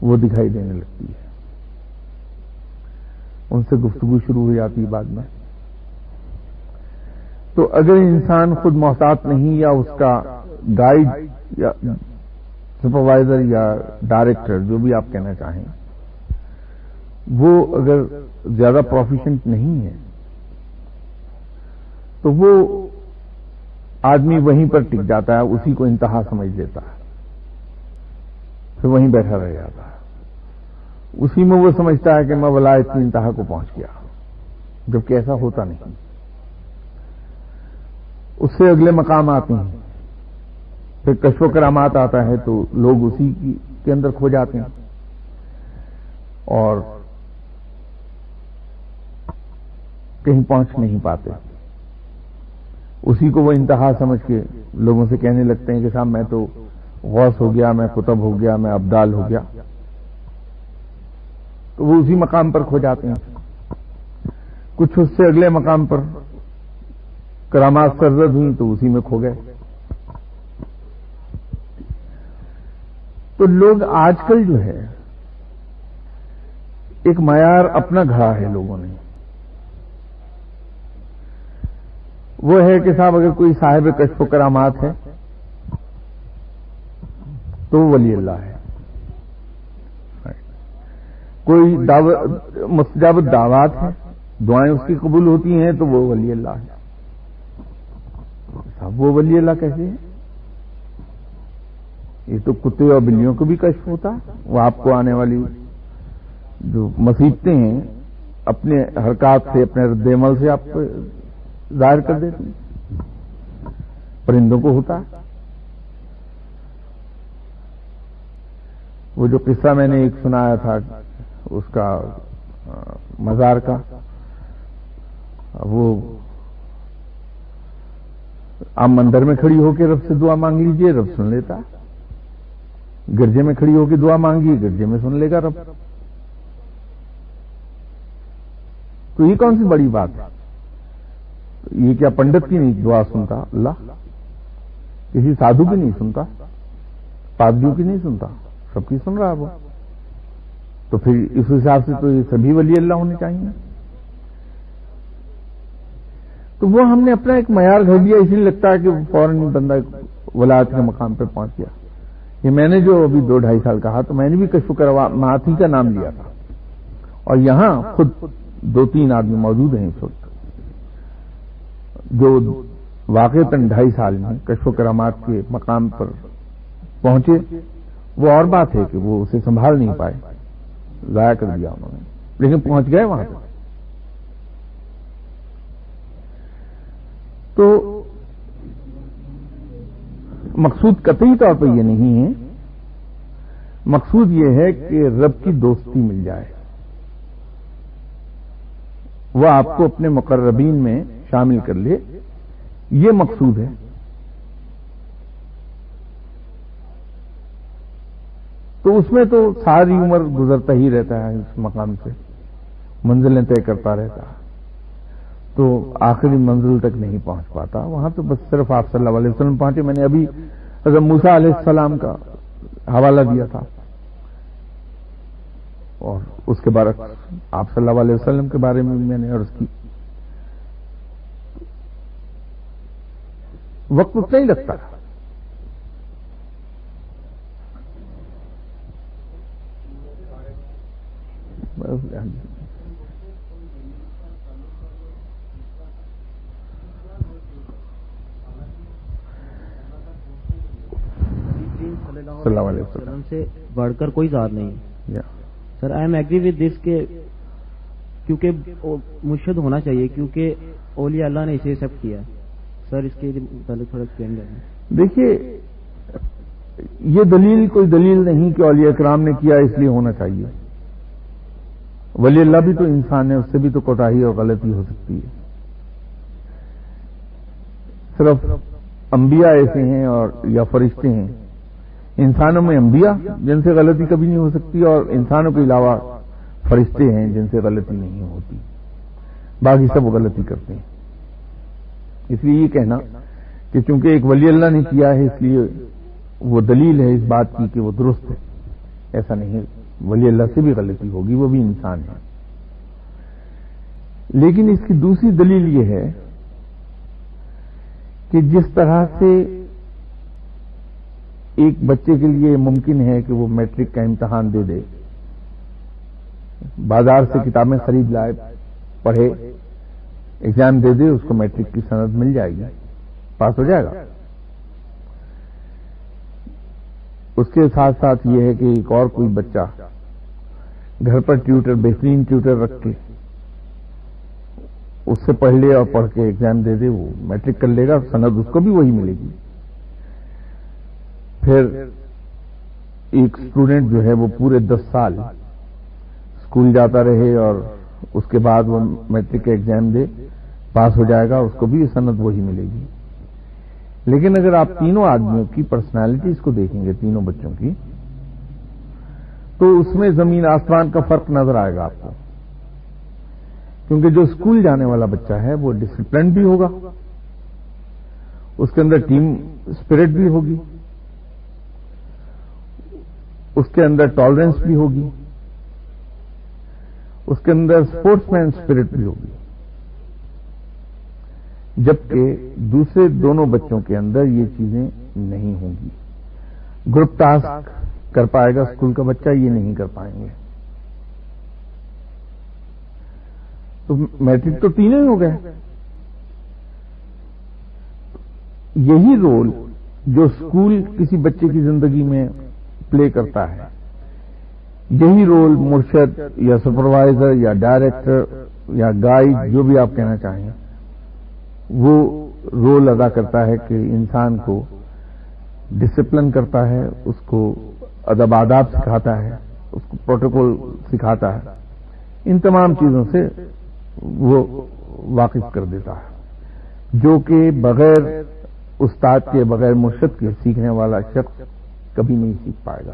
وہ دکھائی دینے لگتی ہے، ان سے گفتگو شروع ہو جاتی ہے بعد میں۔ تو اگر انسان خود محتاط نہیں، یا اس کا گائیڈ یا سپروائزر یا ڈائریکٹر جو بھی آپ کہنا چاہیں، وہ اگر زیادہ پروفیشنٹ نہیں ہے تو وہ آدمی وہیں پر ٹک جاتا ہے، اسی کو انتہا سمجھ لیتا ہے، پھر وہیں بیٹھا رہ جاتا ہے، اسی میں وہ سمجھتا ہے کہ میں ولایت کی انتہا کو پہنچ گیا، جبکہ ایسا ہوتا نہیں۔ اس سے اگلے مقام آتے ہیں، پھر کشف و کرامات آتا ہے تو لوگ اسی کے اندر کھو جاتے ہیں اور کہیں پہنچ نہیں پاتے، اسی کو وہ انتہا سمجھ کے لوگوں سے کہنے لگتے ہیں کہ صاحب میں تو غوث ہو گیا، میں قطب ہو گیا، میں ابدال ہو گیا، تو وہ اسی مقام پر کھو جاتے ہیں۔ کچھ اس سے اگلے مقام پر کرامات سرزد ہوئی تو اسی میں کھو گئے۔ تو لوگ آج کل جو ہے ایک معیار اپنا گھڑا ہے لوگوں نے، وہ ہے کہ صاحب اگر کوئی صاحب کشف و کرامات ہے تو وہ ولی اللہ ہے، کوئی مستجاب الدعوات ہے، دعائیں اس کی قبول ہوتی ہیں تو وہ ولی اللہ ہے۔ صاحب وہ ولی اللہ کیسے ہے؟ یہ تو کتے اور بلیوں کو بھی کشف ہوتا ہے، وہ آپ کو آنے والی جو مصیبتیں ہیں اپنے حرکات سے، اپنے رد عمل سے آپ کو ظاہر کر دیتے ہیں، پرندوں کو ہوتا ہے۔ وہ جو قصہ میں نے ایک سنایا تھا اس کا مزار کا، وہ آپ مندر میں کھڑی ہو کے رب سے دعا مانگ لیجئے، رب سن لیتا ہے، گرجے میں کھڑی ہو کے دعا مانگی، گرجے میں سن لے گا رب۔ تو یہ کون سی بڑی بات ہے؟ یہ کیا پنڈت کی نہیں دعا سنتا اللہ؟ کسی سادھو کی نہیں سنتا، پادریوں کی نہیں سنتا، سب کی سن رہا ہے وہ۔ تو پھر اس حساب سے تو یہ سبھی ولی اللہ ہونے چاہیے۔ تو وہ ہم نے اپنا ایک معیار گھڑ دیا، اسی لیے لگتا ہے کہ فوراً بندہ ولایت کے مقام پہ پہنچ گیا۔ یہ میں نے جو ابھی 2-2.5 سال کہا تو میں نے بھی کشف و کرامات ہی کا نام لیا تھا، اور یہاں خود 2-3 آدمی موجود ہیں اس وقت جو واقعتاً 2.5 سال میں کشف و کرامات کے مقام پر پہنچے۔ وہ اور بات ہے کہ وہ اسے سنبھال نہیں پائے، ضائع کر دیا انہوں نے، لیکن پہنچ گئے وہاں تک۔ تو مقصود قطعی طور پر یہ نہیں ہے، مقصود یہ ہے کہ رب کی دوستی مل جائے، وہ آپ کو اپنے مقربین میں شامل کر لے، یہ مقصود ہے۔ تو اس میں تو ساری عمر گزرتا ہی رہتا ہے، اس مقام سے منزلیں طے کرتا رہتا ہے، تو آخری منزل تک نہیں پہنچ پاتا۔ وہاں تو بس صرف آپ صلی اللہ علیہ وسلم پہنچے۔ میں نے ابھی حضرت موسیٰ علیہ السلام کا حوالہ دیا تھا، اور اس کے بعد آپ صلی اللہ علیہ وسلم کے بارے میں بھی میں نے عرض کی۔ وقت اتنا ہی لگتا ہے۔ صلی اللہ علیہ وسلم سے بڑھ کر کوئی ذات نہیں ہے۔ Sir I am agree with this کہ کیونکہ مرشد ہونا چاہیے، کیونکہ اولیاء اللہ نے اسے ایکسپٹ کیا۔ سر اس کے متعلق تھوڑا ایکسپلین کریں۔ دیکھیے، یہ دلیل کوئی دلیل نہیں کہ اولیاء کرام نے کیا اس لیے ہونا چاہیے۔ ولی اللہ بھی تو انسان ہے، اس سے بھی تو کوتاہی اور غلطی ہو سکتی ہے۔ صرف انبیاء ایسے ہیں اور یا فرشتے ہیں، انسانوں میں انبیاء جن سے غلطی کبھی نہیں ہو سکتی، اور انسانوں کے علاوہ فرشتے ہیں جن سے غلطی نہیں ہوتی، باقی سب غلطی کرتے ہیں۔ اس لیے یہ کہنا کہ چونکہ ایک ولی اللہ نے کیا ہے اس لیے وہ دلیل ہے اس بات کی کہ وہ درست ہے، ایسا نہیں ولی اللہ سے بھی غلطی ہوگی، وہ بھی انسان ہے. لیکن اس کی دوسری دلیل یہ ہے کہ جس طرح سے ایک بچے کے لیے ممکن ہے کہ وہ میٹرک کا امتحان دے دے، بازار سے کتابیں خرید لائے، پڑھے، ایگزام دے دے، اس کو میٹرک کی سند مل جائے گی، پاس ہو جائے گا. اس کے ساتھ ساتھ یہ ہے کہ ایک اور کوئی بچہ گھر پر ٹیوٹر، بہترین ٹیوٹر رکھ کے اس سے پڑھ لے اور پڑھ کے ایگزام دے دے، وہ میٹرک کر لے گا، سند اس کو بھی وہی ملے گی. پھر ایک اسٹوڈنٹ جو ہے وہ پورے 10 سال اسکول جاتا رہے اور اس کے بعد وہ میٹرک کا ایگزام دے، پاس ہو جائے گا، اس کو بھی سند وہی ملے گی. لیکن اگر آپ تینوں آدمیوں کی پرسنالٹیز کو دیکھیں گے، تینوں بچوں کی، تو اس میں زمین آسمان کا فرق نظر آئے گا آپ کو. کیونکہ جو اسکول جانے والا بچہ ہے وہ ڈسپلن بھی ہوگا، اس کے اندر ٹیم اسپرٹ بھی ہوگی، اس کے اندر ٹالرنس بھی ہوگی، اس کے اندر اسپورٹس مین اسپرٹ بھی ہوگی. جبکہ دوسرے دونوں بچوں کے اندر یہ چیزیں نہیں ہوں گی. گروپ ٹاسک کر پائے گا اسکول کا بچہ، یہ نہیں کر پائیں گے. تو میٹرک تو تینوں ہی ہو گئے. یہی رول جو اسکول کسی بچے کی زندگی میں پلے کرتا ہے، یہی رول مرشد یا سپروائزر یا ڈائریکٹر یا گائیڈ، جو بھی آپ کہنا چاہیں، وہ رول ادا کرتا ہے کہ انسان کو ڈسپلن کرتا ہے، اس کو ادب آداب سکھاتا ہے، اس کو پروٹوکول سکھاتا ہے، ان تمام چیزوں سے وہ واقف کر دیتا ہے، جو کہ بغیر استاد کے، بغیر مرشد کے سیکھنے والا شخص کبھی نہیں سیکھ پائے گا.